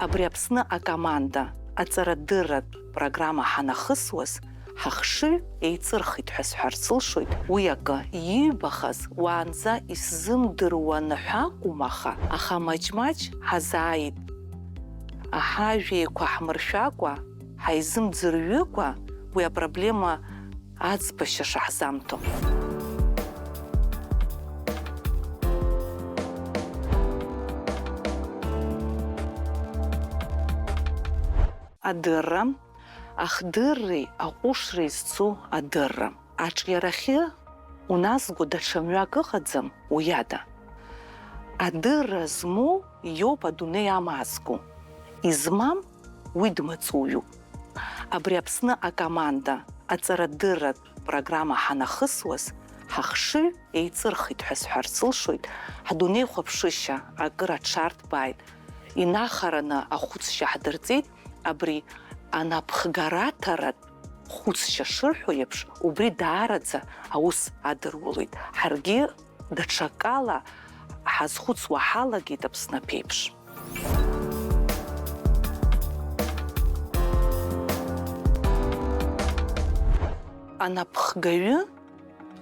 Абри Аԥсны акоманда аҵарадырратә программа ҳанахысуаз ҳахшыҩ еиҵырхит ҳәа сҳәарц сылшоит. Уи акы иибахаз уаанӡа исзымдыруаны ҳәа акәым, аха маҷ-маҷ ҳазааит. Аҳажәеиқәа ҳмыршәакәа, ҳаизымӡырҩыкәа уи апроблема аӡбашьа шаҳзамҭо. Адырра, ахдырреи аҟәышреи зцу адырра. Аҿиарахьы уназго даҽа мҩак ыҟаӡам, уи ада. Адырра змоу иоуп адунеи амаазго. Измам уи дмыҵуҩуп. Абри Аԥсны акоманда аҵарадырратә программа ҳанахысуаз ҳахшыҩ еиҵырхит ҳәа сҳәарц сылшоит. Ҳдунеи хәаԥшышьа акыр аҽарҭбааит. Инахараны ахәыцшьа ҳдырҵеит. Абри анапхгараҭаратә хәыцшьа шырҳәо еиԥш, убри даараӡа аус адырулоит. Ҳаргьы даҽакала ҳазхәыцуа ҳалагеит Аԥсныԥеиԥш. Анапхгаҩы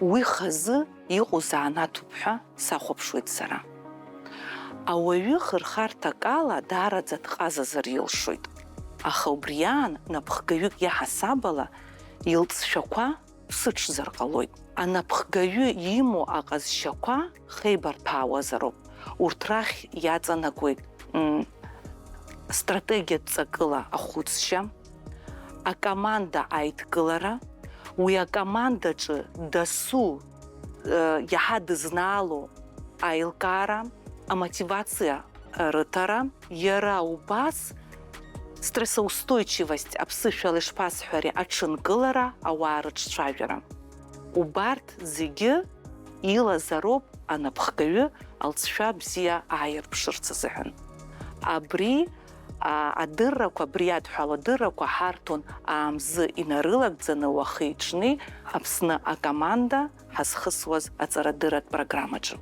уи хазы иҟоу заанаҭуп ҳәа сахәаԥшуеит сара. Ауаҩы хырхарҭак ала даараӡа дҟазазар илшоит. Аха убри аан напхгаҩык иаҳасабала илҵшәақәа ԥсыҽзар ҟалоит. Анапхгаҩы имоу аҟазшьақәа хеибарҭәаауазароуп. Урҭ рахь иаҵанакуеит стратегиатә ҵакыла ахәыцшьа, акоманда аидкылара, уи акомандаҿы дасу иаҳа дызнаало аилкаара, амотивациа рыҭара, иара убас стрессоустойчивость аԥсышәала ишԥасҳәари аҽынкылара, ауаа рыҿцәажәара. Убарҭ зегьы илазароуп анапхгаҩы алҵшәа бзиа ааирԥшырц азыҳәан. Абри адыррақәа, абри иадҳәало адыррақәа ҳарҭон аамзы инарылагӡаны уахи-ҽни Аԥсны акоманда ҳазхысуаз аҵарадырратә программаҿы.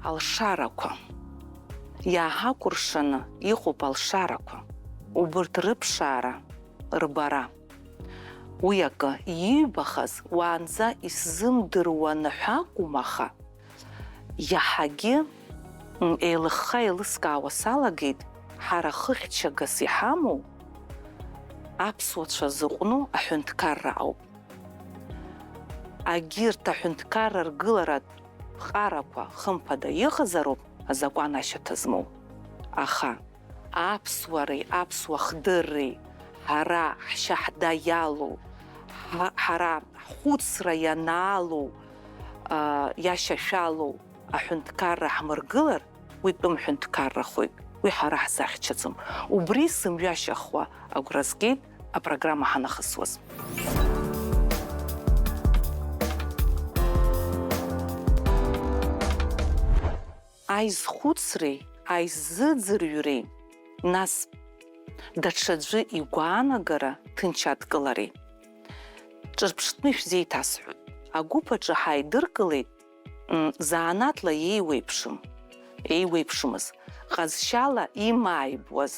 Алшарақәа. Иааҳакәыршаны иҟоуп алшарақәа. Убырҭ рыԥшаара, рбара. Уи акы иибахаз уаанӡа исзымдыруаны ҳәа акәым, аха иаҳагьы еилыхха еилыскаауа салагеит, ҳара хыхьчагас иҳамоу аԥсуацәа зыҟәну аҳәынҭқарра ауп. Агьырҭ аҳәынҭқарра ргыларатә ҟарақәа хымԥада иҟазароуп азакәан ашьаҭа змоу. Аха аԥсуареи, аԥсуа хдырреи, ҳара ҳшьаҳда иалоу, ҳара ҳхәыцра ианаалоу, иашьашәалоу аҳәынҭқарра ҳмыргылар, уи тәым ҳәынҭқаррахоит, уи ҳара ҳзахьчаӡом. Убри сымҩашьахуа агәра згеит апрограмма ҳанахысуаз. Аизхәыцреи, аиззыӡырҩреи, нас даҽаӡәы игәаанагара ҭынч адкылареи. Ҿырԥштәны шәзеиҭасҳәоит. Агәыԥ аҿы ҳааидыркылеит заанатла еиуеиԥшымыз, ҟазшьала имааибуаз,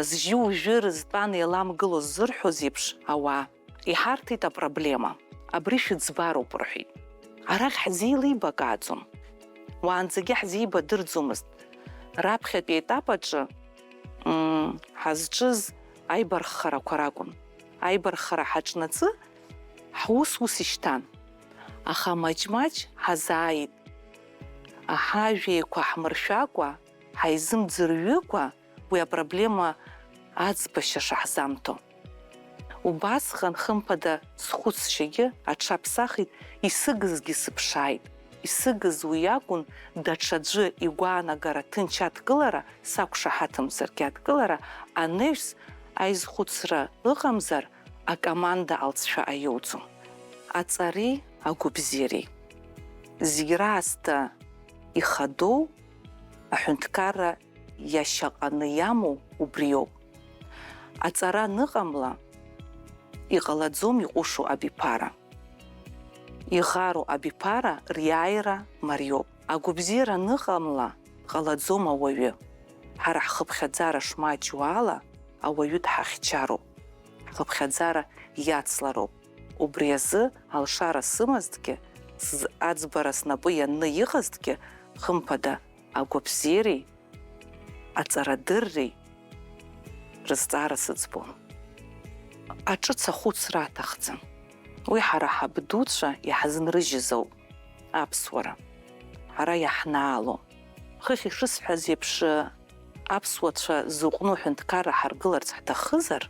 зжьы-ужәы рызтәан еиламгылоз зырҳәоз еиԥш ауаа. Иҳарҭеит апроблема. Абри шәыӡбароуп рҳәеит. Арахь ҳзеилибакааӡом. Уаанӡагьы ҳзеибадырӡомызт. Раԥхьатәи етап аҿы ҳазҿыз аибарххарақәа ракәын. Аибарххара ҳаҿнаҵы ҳус ишьҭан. Аха маҷ-маҷ ҳазааит. Аҳажәеиқәа ҳмыршәакәа, ҳаизымӡырҩыкәа уи апроблема аӡбашьа шаҳзамҭо. Убасҟан хымԥада схәыцшьагьы аҽаԥсахит, исыгызгьы сыԥшааит. Исыгыз уи акәын даҽаӡәы игәаанагара ҭынч адкылара, сақәшаҳаҭымзаргьы адкылара, анаҩс аизхәыцра ыҟамзар, акоманда алҵшәа аиоуӡом. Аҵареи агәыбзиареи. Зегь раасҭа ихадоу аҳәынҭқарра иашьаҟаны иамоу убриоуп. Аҵара ныҟамла, иҟалаӡом иҟәышу абиԥара. Иӷару абиԥара риааира мариоуп. Агәыбзиара аныҟамла ҟалаӡом ауаҩы. Ҳара ҳхыԥхьаӡара шмаҷу ала, ауаҩы дҳахьчароуп. Ҳхыԥхьаӡара иацлароуп. Убри азы алшара сымазҭгьы, аӡбара снапы ианны иҟазҭгьы, хымԥада агәабзиареи, аҵарадырреи рызҵаара сыӡбон. Аҿыц ахәыцра аҭахӡам. Уи ҳара ҳабдуцәа иаҳзынрыжьыз ауп аԥсуара. Ҳара иаҳнаалом. Хыхь ишысҳәаз еиԥш аԥсуацәа зыҟәну ҳәынҭқарра ҳаргыларц ҳҭахызар,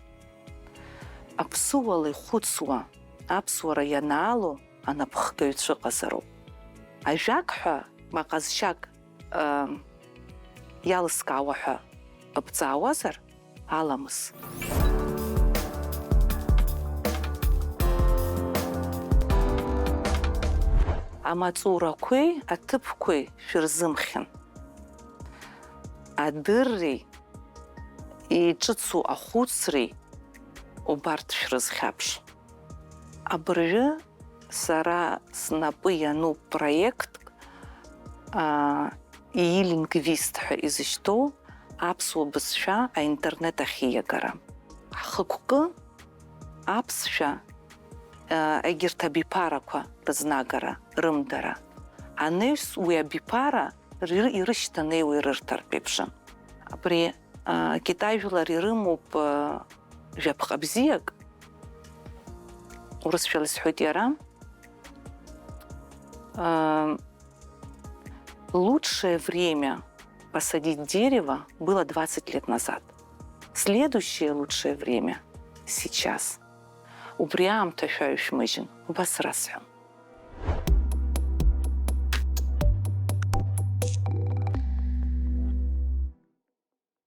аԥсыуала ихәыцуа аԥсуара ианаало анапхгаҩцәа ыҟазароуп. Ажәак ҳәа маҟазшьак иалыскаауа ҳәа ыбҵаауазар, аламыс. Амаҵурақәеи аҭыԥқәеи шәырзымхьын. Адырреи, иҿыцу ахәыцреи убарҭ шәрызхьаԥш. Абыржәы сара снапы иану проектк иилингвист ҳәа изышьҭоу аԥсуа бызшәа аинтернет ахь ииагара. Ҳхықәкы аԥсшәа егьырҭ абиԥарақәа рызнагара, рымдара. Анаҩс уи абиԥара ирышьҭанеиуа ирырҭартә еиԥшын. Абри китаижәлар ирымоуп жәаԥҟа бзиак, урысшәала исҳәоит иара, лучшее время посадить дерево было 20 лет назад. Следующее лучшее время сейчас. Убри аамҭа шәаҩшәмыжьын, убас расҳәон.